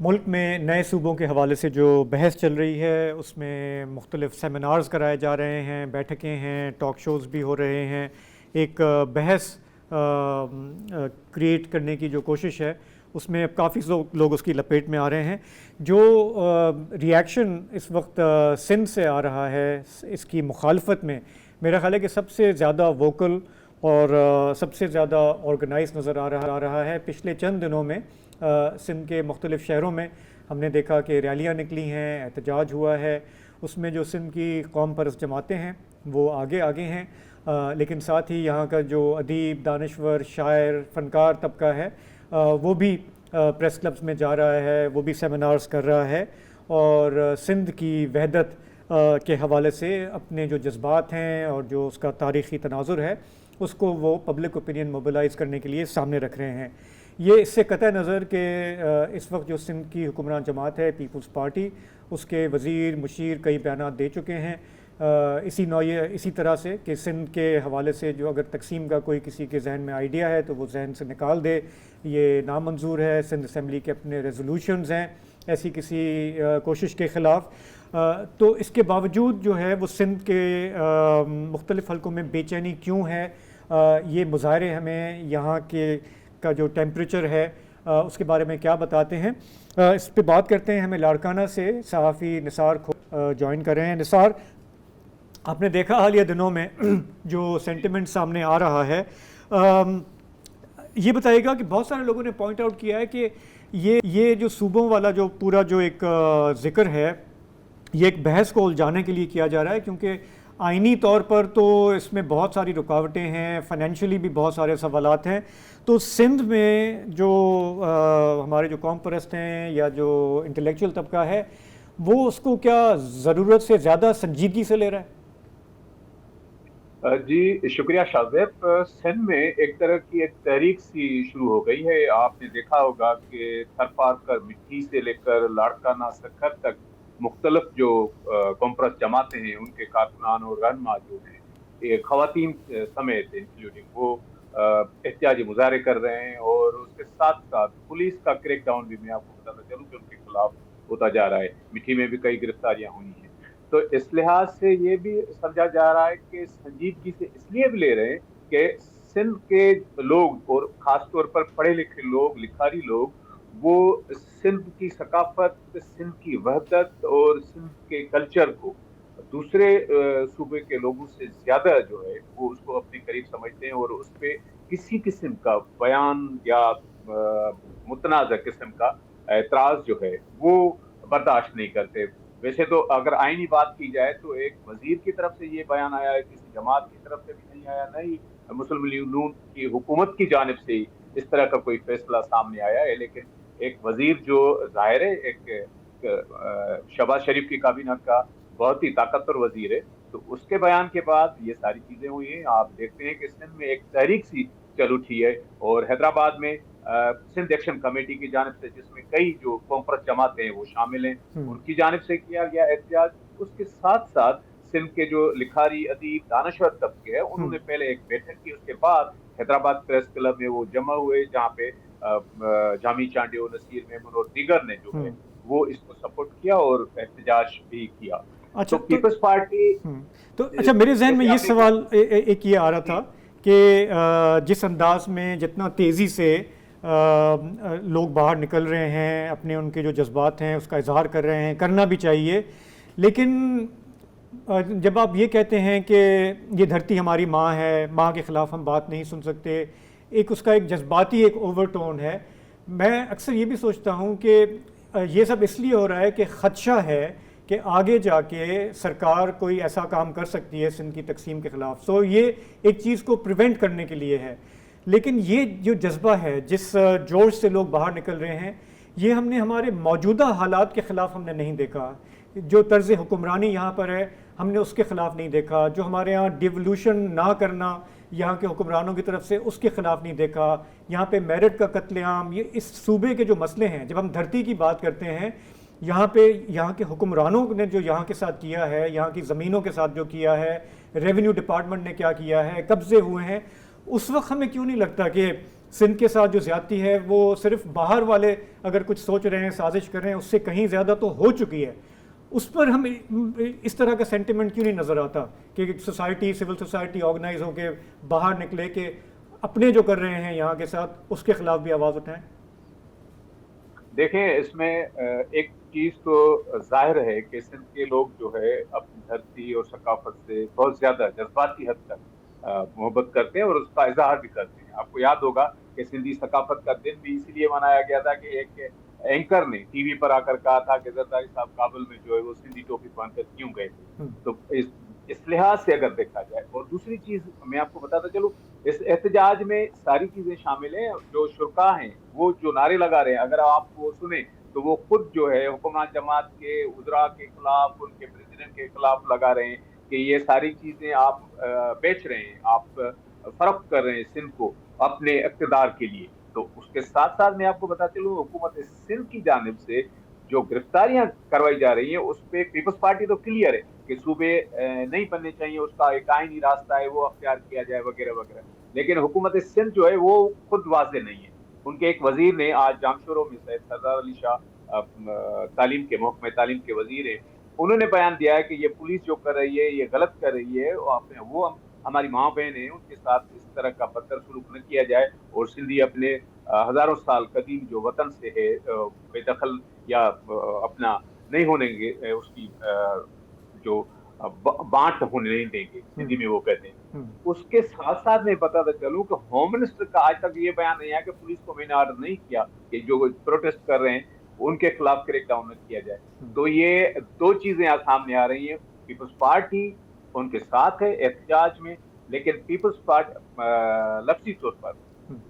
ملک میں نئے صوبوں کے حوالے سے جو بحث چل رہی ہے اس میں مختلف سیمینارز کرائے جا رہے ہیں، بیٹھکیں ہیں، ٹاک شوز بھی ہو رہے ہیں. ایک بحث کریٹ کرنے کی جو کوشش ہے اس میں اب کافی لوگ اس کی لپیٹ میں آ رہے ہیں. جو ریاکشن اس وقت سندھ سے آ رہا ہے اس کی مخالفت میں، میرا خیال ہے کہ سب سے زیادہ ووکل اور سب سے زیادہ آرگنائز نظر آ رہا ہے. پچھلے چند دنوں میں سندھ کے مختلف شہروں میں ہم نے دیکھا کہ ریلیاں نکلی ہیں، احتجاج ہوا ہے. اس میں جو سندھ کی قوم پرست جماعتیں ہیں وہ آگے ہیں، لیکن ساتھ ہی یہاں کا جو ادیب، دانشور، شاعر، فنکار طبقہ ہے وہ بھی پریس کلبز میں جا رہا ہے، وہ بھی سیمینارز کر رہا ہے، اور سندھ کی وحدت کے حوالے سے اپنے جو جذبات ہیں اور جو اس کا تاریخی تناظر ہے اس کو وہ پبلک اوپینین موبلائز کرنے کے لیے سامنے رکھ رہے ہیں. یہ اس سے قطع نظر کہ اس وقت جو سندھ کی حکمران جماعت ہے پیپلز پارٹی، اس کے وزیر مشیر کئی بیانات دے چکے ہیں اسی طرح سے کہ سندھ کے حوالے سے جو اگر تقسیم کا کوئی کسی کے ذہن میں آئیڈیا ہے تو وہ ذہن سے نکال دے، یہ نامنظور ہے. سندھ اسمبلی کے اپنے ریزولوشنز ہیں ایسی کسی کوشش کے خلاف. تو اس کے باوجود جو ہے وہ سندھ کے مختلف حلقوں میں بے چینی کیوں ہے، یہ مظاہرے ہمیں یہاں کا جو ٹیمپریچر ہے اس کے بارے میں کیا بتاتے ہیں. اس پہ بات کرتے ہیں. ہمیں لاڑکانہ سے صحافی نثار جوائن کر رہے ہیں. نثار، آپ نے دیکھا حالیہ دنوں میں جو سینٹیمنٹ سامنے آ رہا ہے، یہ بتائے گا کہ بہت سارے لوگوں نے پوائنٹ آؤٹ کیا ہے کہ یہ جو صوبوں والا جو پورا جو ایک ذکر ہے یہ ایک بحث کو الجھانے کے لیے کیا جا رہا ہے، کیونکہ آئینی طور پر تو اس میں بہت ساری رکاوٹیں ہیں، فائنینشلی بھی بہت سارے سوالات ہیں. تو سندھ میں جو ہمارے جو قوم پرست ہیں یا جو انٹلیکچوئل طبقہ ہے وہ اس کو کیا ضرورت سے زیادہ سنجیدگی سے لے رہا ہے؟ جی شکریہ شاذیب. سندھ میں ایک طرح کی ایک تحریک سی شروع ہو گئی ہے. آپ نے دیکھا ہوگا کہ تھر پار کر مٹی سے لے کر لاڑکانہ سکھر تک مختلف جو کمپرس جماعتیں ہیں ان کے کارکنان اور رہنما جو ہیں خواتین سمیت انکلوڈنگ وہ احتجاجی مظاہرے کر رہے ہیں، اور اس کے ساتھ ساتھ پولیس کا کریک ڈاؤن بھی میں آپ کو بتانا چاہوں کہ ان کے خلاف ہوتا جا رہا ہے. مٹی میں بھی کئی گرفتاریاں ہوئی ہیں. تو اس لحاظ سے یہ بھی سمجھا جا رہا ہے کہ سنجیدگی سے اس لیے بھی لے رہے ہیں کہ سندھ کے لوگ اور خاص طور پر پڑھے لکھے لوگ، لکھاری لوگ، وہ سندھ کی ثقافت، سندھ کی وحدت اور سندھ کے کلچر کو دوسرے صوبے کے لوگوں سے زیادہ جو ہے وہ اس کو اپنے قریب سمجھتے ہیں، اور اس پہ کسی قسم کا بیان یا متنازع قسم کا اعتراض جو ہے وہ برداشت نہیں کرتے. ویسے تو اگر آئینی بات کی جائے تو ایک وزیر کی طرف سے یہ بیان آیا ہے، کسی جماعت کی طرف سے بھی نہیں آیا، نہ ہی مسلم لیگ نون کی حکومت کی جانب سے اس طرح کا کوئی فیصلہ سامنے آیا ہے. لیکن ایک وزیر جو ظاہر ہے ایک شہباز شریف کی کابینہ کا بہت ہی طاقتور وزیر ہے، تو اس کے بیان کے بعد یہ ساری چیزیں ہوئی ہیں. آپ دیکھتے ہیں کہ سندھ میں ایک تحریک سی چل اٹھی ہے، اور حیدرآباد میں سندھ ایکشن کمیٹی کی جانب سے، جس میں کئی جو کانفرنس جماعتیں ہیں وہ شامل ہیں، ان کی جانب سے کیا گیا احتجاج. اس کے ساتھ ساتھ سندھ کے جو لکھاری، ادیب، دانشور طبقے ہیں انہوں نے پہلے ایک بیٹھک کی، اس کے بعد حیدرآباد پریس کلب میں وہ جمع ہوئے، جہاں پہ جامی چانڈیو، نصیر میمن اور دیگر نے جو ہے وہ اس کو سپورٹ کیا اور احتجاج بھی کیا. اچھا، تو پیپلز پارٹی تو اچھا میرے ذہن میں یہ سوال ایک یہ آ رہا تھا کہ جس انداز میں جتنا تیزی سے لوگ باہر نکل رہے ہیں، اپنے ان کے جو جذبات ہیں اس کا اظہار کر رہے ہیں، کرنا بھی چاہیے، لیکن جب آپ یہ کہتے ہیں کہ یہ دھرتی ہماری ماں ہے، ماں کے خلاف ہم بات نہیں سن سکتے، ایک اس کا ایک جذباتی ایک اوور ٹون ہے. میں اکثر یہ بھی سوچتا ہوں کہ یہ سب اس لیے ہو رہا ہے کہ خدشہ ہے کہ آگے جا کے سرکار کوئی ایسا کام کر سکتی ہے سندھ کی تقسیم کے خلاف. سو یہ ایک چیز کو پریونٹ کرنے کے لیے ہے. لیکن یہ جو جذبہ ہے، جس جوش سے لوگ باہر نکل رہے ہیں، یہ ہم نے ہمارے موجودہ حالات کے خلاف ہم نے نہیں دیکھا. جو طرز حکمرانی یہاں پر ہے ہم نے اس کے خلاف نہیں دیکھا. جو ہمارے ہاں ڈیولوشن نہ کرنا یہاں کے حکمرانوں کی طرف سے، اس کے خلاف نہیں دیکھا. یہاں پہ میرٹ کا قتل عام، یہ اس صوبے کے جو مسئلے ہیں، جب ہم دھرتی کی بات کرتے ہیں، یہاں پہ یہاں کے حکمرانوں نے جو یہاں کے ساتھ کیا ہے، یہاں کی زمینوں کے ساتھ جو کیا ہے، ریونیو ڈپارٹمنٹ نے کیا کیا ہے، قبضے ہوئے ہیں، اس وقت ہمیں کیوں نہیں لگتا کہ سندھ کے ساتھ جو زیادتی ہے وہ صرف باہر والے اگر کچھ سوچ رہے ہیں، سازش کر رہے ہیں، اس سے کہیں زیادہ تو ہو چکی ہے. اس پر ہم اس طرح کا سینٹیمنٹ کیوں نہیں نظر آتا کہ سوسائٹی، سول سوسائٹی آرگنائز ہو کے باہر نکلے کہ اپنے جو کر رہے ہیں یہاں کے ساتھ اس کے خلاف بھی آواز اٹھائیں؟ دیکھیں، اس میں ایک چیز تو ظاہر ہے کہ سندھ کے لوگ جو ہے اپنی دھرتی اور ثقافت سے بہت زیادہ جذباتی حد تک محبت کرتے ہیں اور اس کا اظہار بھی کرتے ہیں. آپ کو یاد ہوگا کہ سندھی ثقافت کا دن بھی اسی لیے منایا گیا تھا کہ ایک اینکر نے ٹی وی پر آ کر کہا تھا کہ زرداری صاحب کابل میں جو ہے وہ سندھی ٹوپی پہن کر کیوں گئے تھے. تو اس لحاظ سے اگر دیکھا جائے، اور دوسری چیز میں آپ کو بتاتا چلوں، اس احتجاج میں ساری چیزیں شامل ہیں. جو شرکاء ہیں وہ جو نعرے لگا رہے ہیں، اگر آپ وہ سنیں تو وہ خود جو ہے حکمران جماعت کے وزراء کے خلاف، ان کے پریزیڈنٹ کے خلاف لگا رہے ہیں کہ یہ ساری چیزیں آپ بیچ رہے ہیں، آپ فروخت کر رہے ہیں سندھ کو اپنے اقتدار کے لیے. تو اس کے ساتھ ساتھ میں آپ کو بتا چلوں، حکومت سندھ کی جانب سے جو گرفتاریاں کروائی جا رہی ہیں اس پہ پیپلز پارٹی تو کلیئر ہے کہ صوبے نہیں بننے چاہیے، اس کا ایک آئینی راستہ ہے وہ اختیار کیا جائے وغیرہ وغیرہ. لیکن حکومت سندھ جو ہے وہ خود واضح نہیں ہے. ان کے ایک وزیر نے آج جامشورو میں سید سردار علی شاہ تعلیم کے محکمہ تعلیم کے وزیر ہیں، انہوں نے بیان دیا ہے کہ یہ پولیس جو کر رہی ہے یہ غلط کر رہی ہے، وہ ہماری ماں بہن ہیں، ان کے ساتھ اس طرح کا بدتر سلوک نہ کیا جائے اور سندھی اپنے ہزاروں سال قدیم جو وطن سے ہے بے دخل یا اپنا نہیں ہونے گے، اس کی جو بانٹ ہونے نہیں دیں گے، ہندی میں وہ کہتے ہیں. اس کے ساتھ ساتھ میں بتاتا چلوں کہ ہوم منسٹر کا آج تک یہ بیان نہیں ہے کہ پولیس کو میں نے آرڈر نہیں کیا کہ جو پروٹیسٹ کر رہے ہیں ان کے خلاف کریک ڈاؤن نہ کیا جائے. تو یہ دو چیزیں سامنے آ رہی ہیں. پیپلز پارٹی ان کے ساتھ ہے احتجاج میں، لیکن پیپلز پارٹی لفظی طور پر،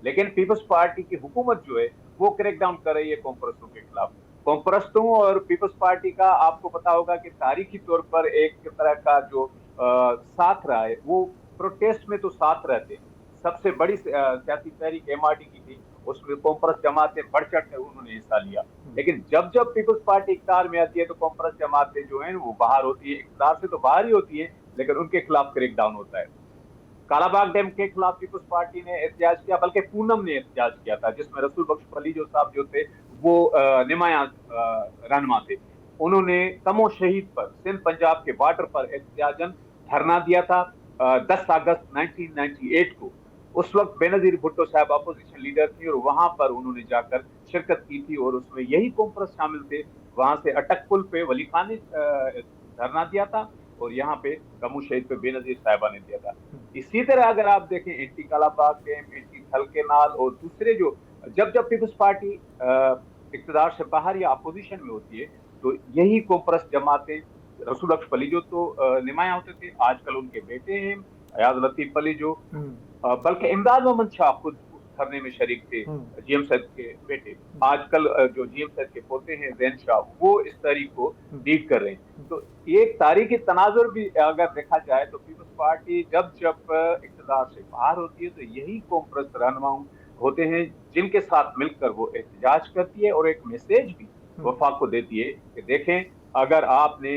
لیکن پیپلز پارٹی کی حکومت جو ہے وہ کریک ڈاؤن کر رہی ہے قوم کے خلاف. قوم اور پیپلز پارٹی کا آپ کو پتا ہوگا کہ تاریخی طور پر ایک طرح کا جو ساتھ رہا ہے، وہ پروٹیسٹ میں تو ساتھ رہتے ہیں. سب سے بڑی سیاسی تحریک MRD کی تھی، اس میں قوم جماعتیں بڑھ چڑھ کر انہوں نے حصہ لیا. لیکن جب پیپلز پارٹی اقتدار میں آتی ہے تو قوم جماعتیں جو ہیں وہ باہر ہوتی ہے، اقتدار سے تو باہر ہی ہوتی ہے، لیکن ان کے خلاف کریک ڈاؤن ہوتا ہے. کالا باغ ڈیم کے خلاف پیپلز پارٹی نے احتجاج کیا، بلکہ پونم نے احتجاج کیا تھا، جس میں رسول بخش پلیجو صاحب جو تھے وہ نمایاں رہنما تھے. انہوں نے کمو شہید پر سندھ پنجاب کے بارڈر پر احتجاجاً دھرنا دیا تھا 10 اگست 1998 کو. اس وقت بے نظیر بھٹو صاحب اپوزیشن لیڈر تھی اور وہاں پر انہوں نے جا کر شرکت کی تھی، اور اس میں یہی کانفرنس شامل تھے. وہاں سے اٹک پل پہ ولی خان نے دھرنا دیا تھا اور یہاں پہ کمو شہید پہ بے نظیر صاحبہ نے دیا تھا. اسی طرح اگر آپ دیکھیں anti Kala Bagh dam, anti تھل کے نال اور دوسرے جو جب پیپلز پارٹی اقتدار سے باہر یا اپوزیشن میں ہوتی ہے تو یہی کانفرنس جماعتیں، رسول بخش پلیجو تو نمایاں ہوتے تھے، آج کل ان کے بیٹے ہیں ایاز لطیف پلیجو، بلکہ امداد محمد شاہ خود اس دھرنے میں شریک تھے، جی ایم سید کے بیٹے. آج کل جو جی ایم سید کے پوتے ہیں زین شاہ، وہ اس تحریک کو لیڈ کر رہے ہیں. تو ایک تاریخی تناظر بھی اگر دیکھا جائے تو پیپلز پارٹی جب اقتدار سے باہر ہوتی ہے تو یہی کانفرنس رہنما ہوتے ہیں جن کے ساتھ مل کر وہ احتجاج کرتی ہے اور ایک میسیج بھی وفاق کو دیتی ہے کہ دیکھیں اگر آپ نے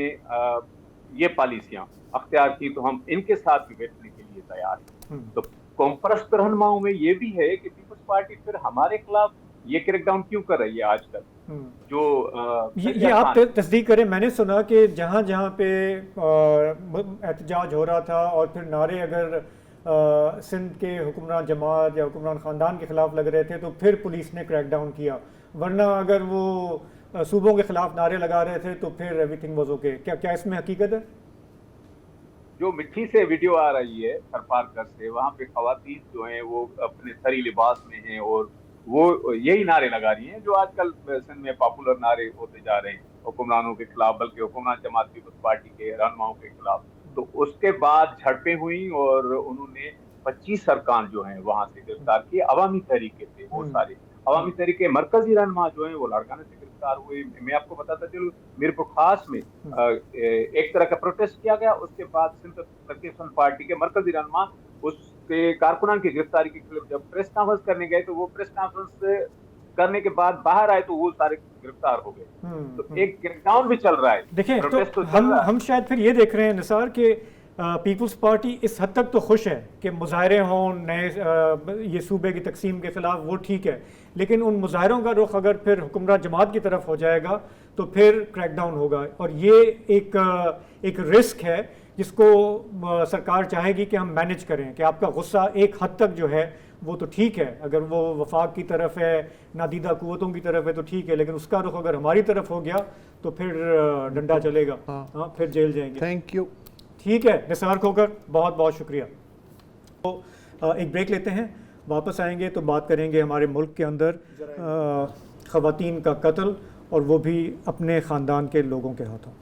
یہ پالیسیاں اختیار کی تو ہم ان کے ساتھ بھی بیٹھنے کے لیے تیار ہیں. تو کانفرنس رہنماؤں میں یہ بھی ہے کہ پیپلز پارٹی پھر ہمارے خلاف یہ کریک ڈاؤن کیوں کر رہی ہے آج کل. جو یہ آپ تصدیق کریں، میں نے سنا کہ جہاں جہاں پہ احتجاج ہو رہا تھا اور پھر نعرے اگر سندھ کے حکمران جماعت یا حکمران خاندان کے خلاف لگ رہے تھے تو پھر پولیس نے کریک ڈاؤن کیا، ورنہ اگر وہ صوبوں کے خلاف نعرے لگا رہے تھے تو پھر ایوری تھنگ واز اوکے. کیا اس میں حقیقت ہے؟ جو مٹھی سے ویڈیو آ رہی ہے تھرپارکر سے، وہاں پہ خواتین جو ہیں وہ اپنے تھری لباس میں ہیں اور وہ یہی نعرے لگا رہی ہیں جو آج کل سندھ میں پاپولر نعرے ہوتے جا رہے ہیں حکمرانوں کے خلاف، بلکہ حکمران جماعت پیپلز پارٹی کے رہنماؤں کے خلاف. تو اس کے بعد جھڑپیں ہوئیں اور انہوں نے 25 ارکان جو ہیں وہاں سے گرفتار کیے. عوامی تحریکیں تھے وہ سارے عوامی تحریکیں، مرکزی رہنما جو ہیں وہ لاڑکانہ سے گرفتار ہوئے. میں آپ کو بتاتا چلوں میرپور خاص میں ایک طرح کا پروٹیسٹ کیا گیا، اس کے بعد سندھ پیپلز پارٹی کے مرکزی رہنما اس کے کارکنان کی گرفتاری کے خلاف جب پریس کانفرنس کرنے گئے تو وہ پریس کانفرنس کرنے کے بعد باہر آئے تو وہ سارے گرفتار ہو گئے. تو ایک کریک ڈاؤن بھی چل رہا ہے. دیکھیں تو ہم شاید پھر یہ دیکھ رہے ہیں نثار کہ پیپلز پارٹی اس حد تک تو خوش ہے کہ مظاہرے ہوں نئے یہ صوبے کی تقسیم کے خلاف، وہ ٹھیک ہے، لیکن ان مظاہروں کا رخ اگر پھر حکمراں جماعت کی طرف ہو جائے گا تو پھر کریک ڈاؤن ہوگا، اور یہ ایک رسک ہے جس کو سرکار چاہے گی کہ ہم مینج کریں، کہ آپ کا غصہ ایک حد تک جو ہے وہ تو ٹھیک ہے، اگر وہ وفاق کی طرف ہے، نادیدہ قوتوں کی طرف ہے تو ٹھیک ہے، لیکن اس کا رخ اگر ہماری طرف ہو گیا تو پھر ڈنڈا چلے گا، ہاں پھر جیل جائیں گے۔ Thank you. ٹھیک ہے نثار کھوکھر، بہت بہت شکریہ۔ تو ایک بریک لیتے ہیں، واپس آئیں گے تو بات کریں گے ہمارے ملک کے اندر خواتین کا قتل، اور وہ بھی اپنے خاندان کے لوگوں کے ہاتھوں۔